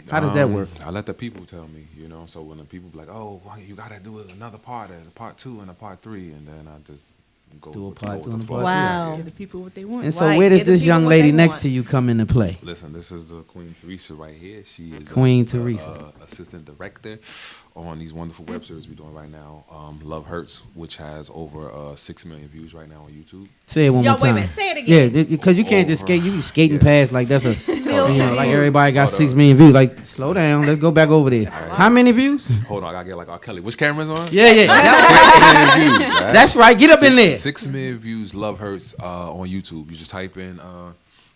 How does that work? I let the people tell me, So when the people be like, oh, well, you got to do another part, a part 2 and a part 3, and then I just go Do a with part the 2 and a flow. part 3. Wow. Give the people what they want. And so Right, where does give the this people young what lady they next want. to you come into play? Listen, this is the Queen Teresa right here. She is Queen Teresa. assistant director on these wonderful web series we're doing right now. Love Hurts, which has over 6 million views right now on YouTube. Say it one Yo, more time. wait a minute, say it again. Yeah, because you can't just skate. You be skating past like that's a, million like views. everybody got Hold 6 up. million views. Like, slow down. Let's go back over there. How many views? Hold on, I gotta get like R. Kelly. Which camera's on? Yeah. 6 million views. Right? That's right. Get up in there. 6 million views. Love Hurts on YouTube. You just type in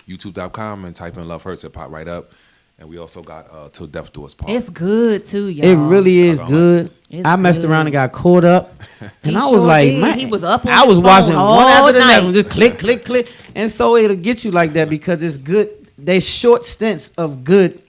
YouTube.com and type in Love Hurts. It pop right up. And we also got Till Death Do Us Part. It's good too, y'all. It really is I like good. It's I messed good. around and got caught up, and He I was sure like, did. man, He was up on I was his watching phone one all after the next, night. one, just click, and so it'll get you like that because it's good. They're short stints of good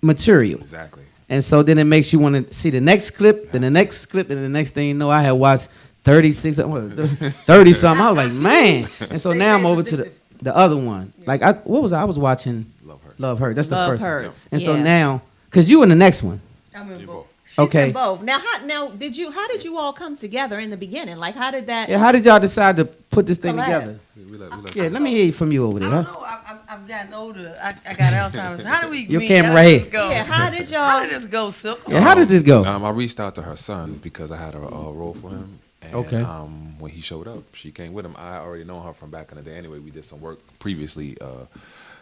material. Exactly. And so then it makes you want to see the next clip, and the next clip, and the next thing you know, I had watched 36, 30 something. I was like, man. And so now I'm over to the other one. Like, what was I? I was watching Love Hurts. That's the Love first Hurts, one. And so yeah. now, because you in the next one. I'm in both. She's Okay. in both. Now, how did you all come together in the beginning? Like, how did that? Yeah, how did y'all decide to put this thing Collab. together? We like Yeah, let me hear from you over there. I don't know. I've gotten older. I got Alzheimer's. How do we Your meet? camera How right did here. this go? Yeah, how did y'all? How did this go, Silk? Yeah, how did this go? I reached out to her son because I had a role for him. And, Okay. When he showed up, she came with him. I already know her from back in the day. Anyway, we did some work previously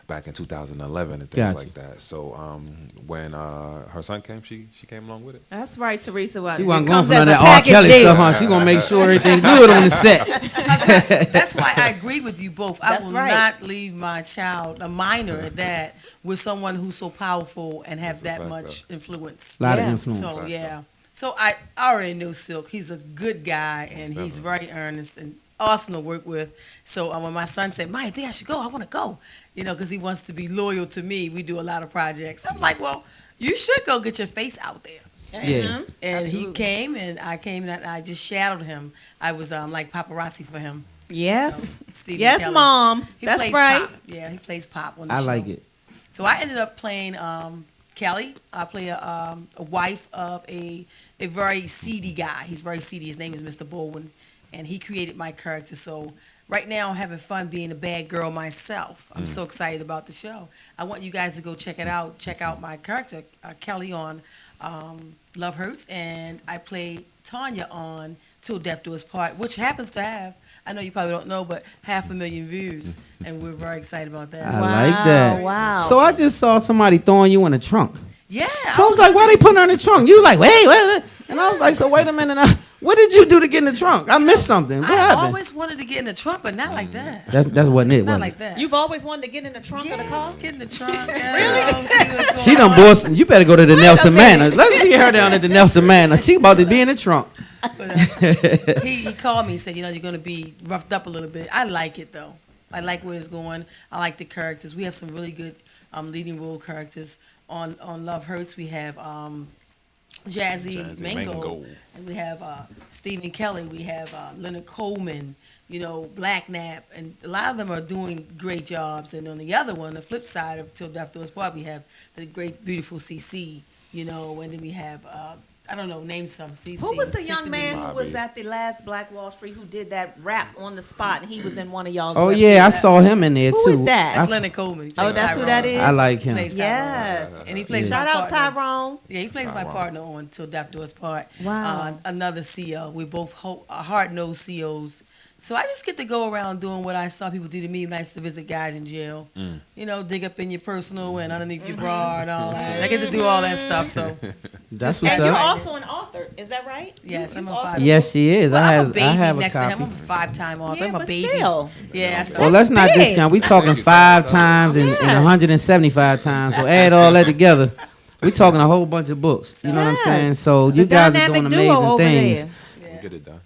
back in 2011 and things Gotcha. like that. So when her son came, she came along with it. That's right, Teresa. She wasn't going for none of that R. Kelly stuff, huh? She gonna make sure everything good on the set. That's why I agree with you both. I That's will right. not leave my child, a minor at that, with someone who's so powerful and have That's a that fact, much influence. A lot of Yeah. influence. So yeah. So I already know Silk. He's a good guy and he's very earnest and awesome to work with. So when my son said, "Mike, I think I should go. I want to go," because he wants to be loyal to me. We do a lot of projects. I'm like, well, you should go get your face out there. Yeah. And he came and I came and I just shadowed him. I was like paparazzi for him. Yes. Stephen Yes, Kelly. Mom. He That's plays right. Pop. Yeah, he plays Pop on the I show. like it. So I ended up playing Kelly. I play a wife of a very seedy guy. He's very seedy. His name is Mr. Baldwin, and he created my character. So right now I'm having fun being a bad girl myself. I'm so excited about the show. I want you guys to go check it out. Check out my character, Kelly, on Love Hurts, and I play Tanya on Till Death Do Us Part, which happens to have, I know you probably don't know, but 500,000 views, and we're very excited about that. I like that. Wow. So I just saw somebody throwing you in the trunk. Yeah. So I was like, why they putting her in the trunk? You like, wait. And I was like, so wait a minute. What did you do to get in the trunk? I missed something. What I happened? always wanted to get in the trunk, but not like that. That wasn't it, Not was like it? that. You've always wanted to get in the trunk of the car? Just get in the trunk. Really? She done bought some. You better go to the Nelson Manor. Let's get her down at the Nelson Manor. She about to be in the trunk. But, he called me and said, you're going to be roughed up a little bit. I like it, though. I like where it's going. I like the characters. We have some really good leading role characters. On Love Hurts, we have Jazzy Mango, and we have Stephen Kelly. We have Leonard Coleman, Black Knapp, and a lot of them are doing great jobs. And on the other one, the flip side of Till Death Do Us Part, we have the great, beautiful CC, and then we have, I don't know, name some CC. Who was the young Tiffany. man who was at the last Black Wall Street who did that rap on the spot, and he was in one of y'all's Oh web yeah, I series? saw him in there Who too. is that? That's Leonard Coleman. He Oh, plays that's who Tyrone. that is? I like him. He plays Yes. Tyrone. And he plays Shout my out partner. Tyrone. Yeah, he plays my partner on Till Death Do Us Part. Wow. Another CEO. We both hard-nosed CEOs. So I just get to go around doing what I saw people do to me when I used to visit guys in jail. Dig up in your personal and underneath your bra and all that. I get to do all that stuff. So That's what's And you're up. also an author, is that right? yes, I'm a authored five. Yes, she is. Well, I I'm a have. baby I have a next to him. copy. I'm a 5-time author. Yeah, I'm a but baby. still. Yeah. So Well, let's not big. discount. We talking 5 times and 175 times. So add all that together. We talking a whole bunch of books. You know what I'm Yes. saying? So The you guys are dynamic doing duo amazing over things. there. Get it done.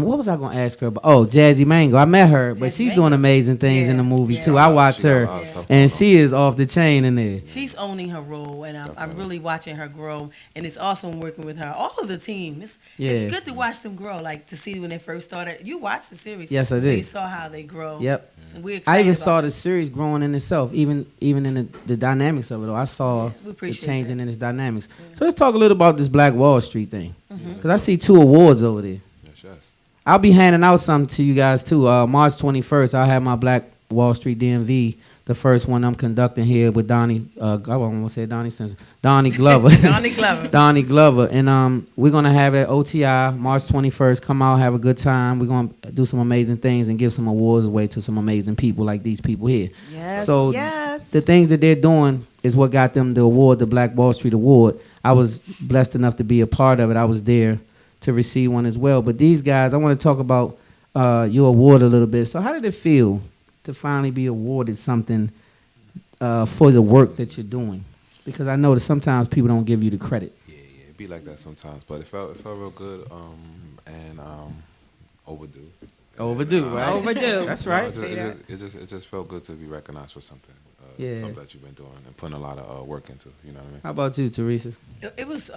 What was I gonna ask her about? Oh, Jazzy Mango. I met her, but she's doing amazing things in the movie too. I watched She got a her, lot of stuff and going she is off the chain in there. She's owning her role, and I'm really watching her grow. And it's awesome working with her. All of the team. It's good to watch them grow. Like to see when they first started. You watched the series. Yes, I So did. you saw how they grow. Yep. And we're I excited even about saw it. the series growing in itself, even in the dynamics of it all. I saw we the appreciate changing that. in its dynamics. So let's talk a little about this Black Wall Street thing, Mm-hmm. because I see 2 awards over there. Yes. I'll be handing out something to you guys too. March 21st, I'll have my Black Wall Street DMV, the first one I'm conducting here with Donnie. I almost said Donnie Simpson. Donnie Glover. Donnie Glover. Donnie Glover, and we're gonna have it at OTI March 21st. Come out, have a good time. We're gonna do some amazing things and give some awards away to some amazing people like these people here. Yes, So yes. the things that they're doing is what got them the award, the Black Wall Street Award. I was blessed enough to be a part of it. I was there to receive one as well. But these guys, I want to talk about your award a little bit. So how did it feel to finally be awarded something for the work that you're doing? Because I know that sometimes people don't give you the credit. Yeah, it be like that sometimes, but it felt real good and overdue. Overdue, right? Overdue. That's right. It just felt good to be recognized for something. Yeah. something that you've been doing and putting a lot of work into. You know what I mean? How about you, Teresa? It was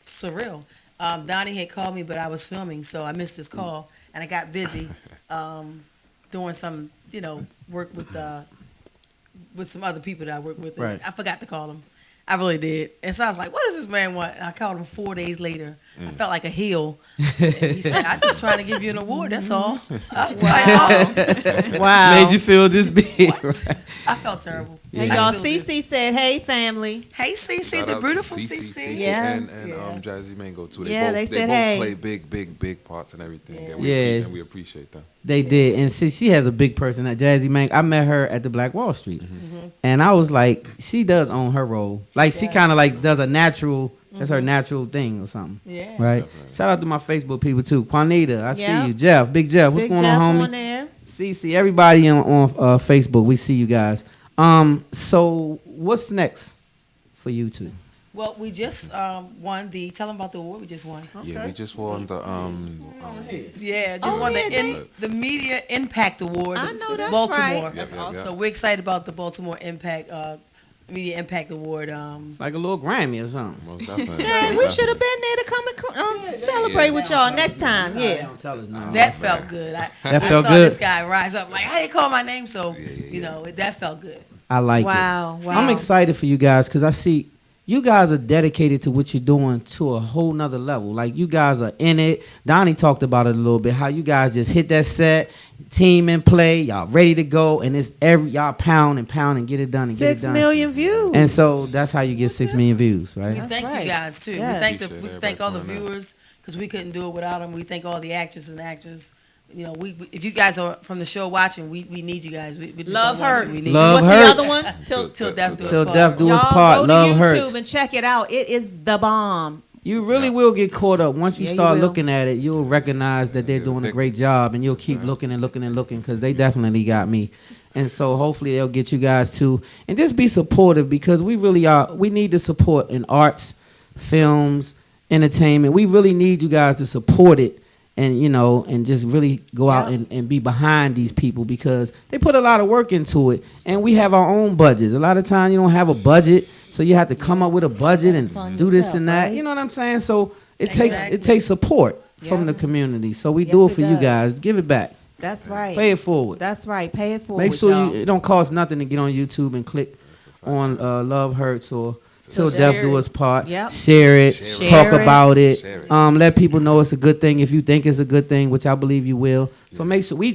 surreal. Donnie had called me, but I was filming, so I missed his call, and I got busy doing some, work with some other people that I work with. Right. I forgot to call him. I really did. And so I was like, what does this man want? And I called him 4 days later. I felt like a heel. And he said, I'm just trying to give you an award, that's all. Wow. Made you feel this big. Right? I felt terrible. Hey, I y'all, feel good. Cece said, hey, family. Hey, Cece, Shout the out to beautiful Cece, Cece. Yeah. and Yeah. Jazzy Mango too. Yeah, they said, both hey. play big parts and everything. Yeah. And Yes. and we appreciate them. They did, and she has a big person at Jazzy Man. I met her at the Black Wall Street, and I was like, she does own her role. Like she kind of like does a natural. That's her natural thing or something. Yeah. Right. Definitely. Shout out to my Facebook people too. Juanita, I Yeah. see you. Jeff, Big Jeff, what's Big going Jeff on, homie? on there. CC, everybody on Facebook, we see you guys. So what's next for you two? Well, we just won tell them about the award we just won. Yeah, we just won the Yeah, just Oh, won yeah, the Media Impact Award. I know that's Baltimore. right. Yep. So we're excited about the Baltimore Impact Media Impact Award. Like a little Grammy or something. most definitely. Hey, we should have been there to come and celebrate with y'all next time. Yeah. Don't tell us now. That felt good. I That felt saw good. this guy rise up like, how they call my name? So that felt good. I like Wow, it. wow. I'm excited for you guys because I see you guys are dedicated to what you're doing to a whole nother level. Like you guys are in it. Donnie talked about it a little bit. How you guys just hit that set, team and play, y'all ready to go, and it's y'all pound and get it done and get it 6 done. million views. And so that's how you get 6 million views, We right? thank right. you guys too. Yes. We Appreciate we everybody thank all the tuning in. viewers because we couldn't do it without them. We thank all the actors and actors. We if you guys are from the show watching, we need you guys. We just Love don't want Hurts. you. We need Love you. What's Hurts. the other one? Till death do us Till part. death do us Y'all part. go Love to hurts. YouTube and check it out. It is the bomb. You really will get caught up. Once you Yeah, you start will. looking at it, you'll recognize that they're doing a great job, and you'll keep looking and looking and looking because they definitely got me. And so hopefully they'll get you guys too. And just be supportive because we really are. We need the support in arts, films, entertainment. We really need you guys to support it and, and just really go out and be behind these people because they put a lot of work into it. And we have our own budgets. A lot of times you don't have a budget. So you have to come up with a budget and do this and that. right? You know what I'm saying? So it Exactly. takes support from Yeah. the community. So we Yes, do it it for you does. guys. Give it back. That's right. Pay it forward. That's right. Pay it forward. Make sure y'all. it don't cost nothing to get on YouTube and click on Love Hurts or Till Share Death Do it. Us Part. Yep. Share it. Share it. Talk Share it. about it. Share it. Let people know it's a good thing if you think it's a good thing, which I believe you will. So make sure we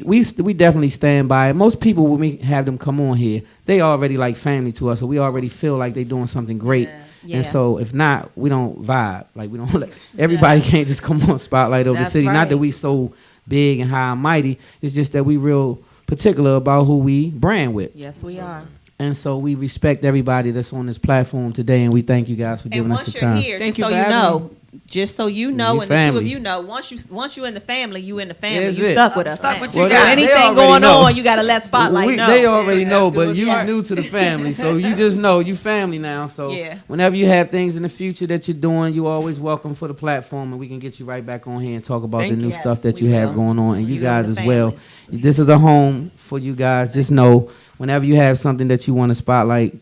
definitely stand by it. Most people when we have them come on here, they already like family to us, so we already feel like they're doing something great. Yeah. Yeah. And so if not, we don't vibe. Like we don't let everybody can't just come on Spotlight over That's the city. Not right. that we so big and high and mighty. It's just that we real particular about who we brand with. Yes, we are. And so we respect everybody that's on this platform today, and we thank you guys for And giving us once the you're time. here, Thank just you so for you having know, just so you know, We and the two of family. you know, once you in the family, you in the family. That's You it. stuck with us. Stuck with now. you guys. they Anything already going know. on, you got to let Spotlight know. They already know, Do but us you part. new to the family, so you just know you family now. So Yeah. whenever you have things in the future that you're doing, you always welcome for the platform, and we can get you right back on here and talk about Thank the new you. stuff that we you have will. going on, and you You guys in as the well. family. This is a home for you guys. Just know whenever you have something that you want to spotlight,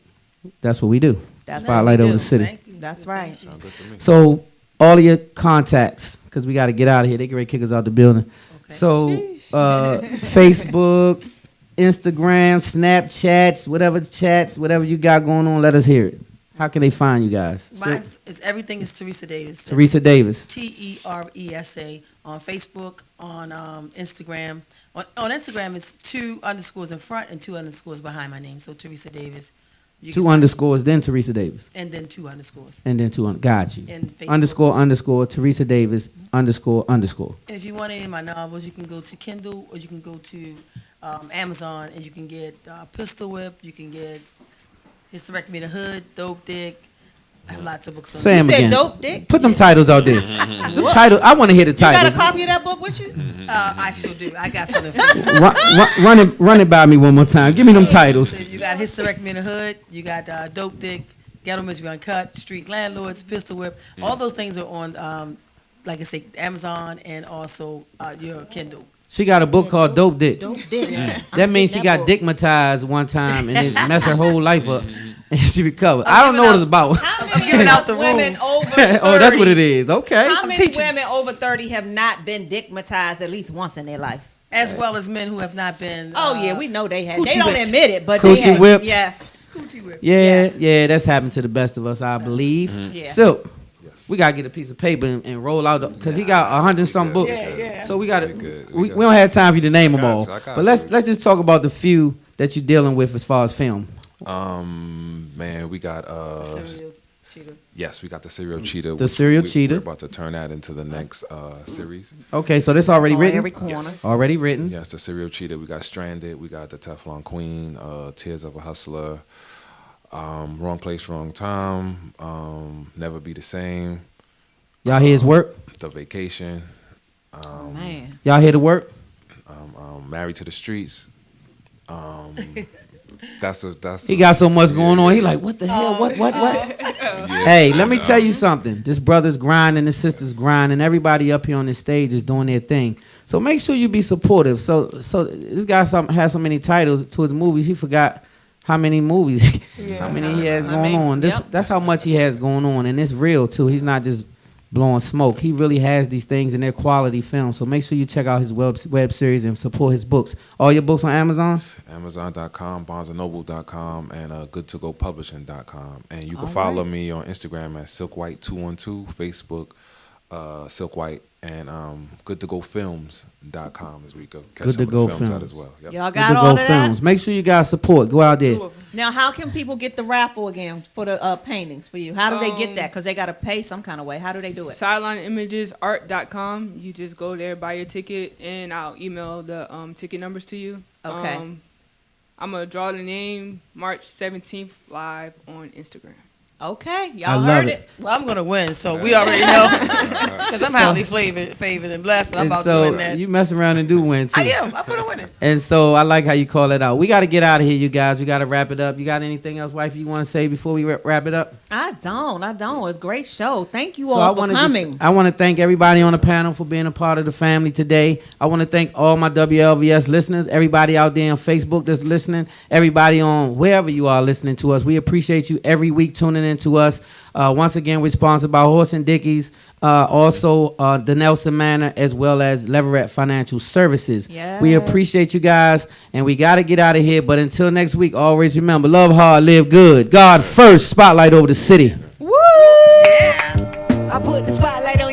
that's what we do. That's what Spotlight we over do. the city. Thank you. That's right. Sound good to me. So all of your contacts, because we got to get out of here. They get ready to kick us out the building. So Facebook, Instagram, Snapchats, whatever you got going on, let us hear it. How can they find you guys? Mine is everything is Teresa Davis. Teresa Davis. TERESA on Facebook, on Instagram. On Instagram, it's 2 underscores in front and 2 underscores behind my name. So Teresa Davis. You can 2 find- underscores, then Teresa Davis. and then 2 underscores. And then 2 got you. And Facebook. Underscore, Teresa Davis, underscore. And if you want any of my novels, you can go to Kindle or you can go to Amazon and you can get Pistol Whip. You can get Hysterectomy in the Hood, Dope Dick. I have lots of books on Say there. them You said again. Dope Dick? Put them titles out there. The title. I want to hear the You got a titles. copy of that book with you? I sure do. I got something for you. Run it by me one more time. Give me them titles. So you got Hysterectomy in the Hood. You got Dope Dick, Ghetto Mystery Uncut, Street Landlords, Pistol Whip. All those things are on, like I say, Amazon and also your Kindle. She got a book called Dope Dick. Dope dick. That means she got dickmatized one time and it messed her whole life up. And she recovered. I don't know what it's about. I'm giving out the women over 30. Oh, that's what it is. Okay. How many women over 30 have not been dickmatized at least once in their life? As well as men who have not been. Oh yeah, we know they have. They coochie don't whipped. admit it, but Coochie they have. whipped. Yes. Coochie whip. Yeah, that's happened to the best of us, I believe. Yeah. Silk, we gotta get a piece of paper and roll out because he got 100-some books. Yeah. So we gotta. good. We don't have time for you to name them all. I got But let's just talk about the few that you're dealing with as far as film. Man, we got Serial cheater. yes, we got the serial cheater. The serial We're cheater. about to turn that into the next series. Okay, so this already on written. every corner. Yes. Already written. Yes, the serial cheater. We got Stranded. We got the Teflon Queen. Tears of a Hustler. Wrong Place, Wrong Time. Never Be the Same. Y'all hear his work? The Vacation. Man. Y'all hear the work? Married to the Streets. That's He got so much going on. He like, what the hell? What? Hey, let me tell you something. This brother's grinding, this sister's grinding. Everybody up here on this stage is doing their thing. So make sure you be supportive. So this guy has so many titles to his movies. He forgot how many movies, how many he has going on. That's how much he has going on, and it's real too. He's not just blowing smoke. He really has these things, and they're quality films. So make sure you check out his web series and support his books. All your books on Amazon? Amazon.com, BarnesandNoble.com, and GoodToGoPublishing.com. And you can follow me on Instagram at SilkWhite212, Facebook SilkWhite, and GoodToGoFilms.com as we go. Catch Good some to of the go films films. out as well. Yep. Y'all Good got to all go of that? films. Make sure you guys support. Go out there. Now, how can people get the raffle again for the paintings for you? How do they get that? Because they got to pay some kind of way. How do they do it? Sideline Images Art.com. You just go there, buy your ticket, and I'll email the ticket numbers to you. Okay. I'm going to draw the name March 17th live on Instagram. Okay. I Y'all love heard it. it. Well, I'm gonna win, so we already know. Because I'm highly favored and blessed. I'm And about to so win that. you mess around and do win too. I am. I'm gonna win it. And so I like how you call it out. We got to get out of here, you guys. We got to wrap it up. You got anything else, wife, you want to say before we wrap it up? I don't. It's a great show. Thank you So all for wanna coming. I want to thank everybody on the panel for being a part of the family today. I want to thank all my WLVS listeners, everybody out there on Facebook that's listening, everybody on wherever you are listening to us. We appreciate you every week tuning in to us. Once again, we're sponsored by Horse and Dickies, also the Nelson Manor, as well as Leverett Financial Services. Yes. We appreciate you guys, and we got to get out of here. But until next week, always remember, love hard, live good. God first, spotlight over the city. Woo! I put the spotlight on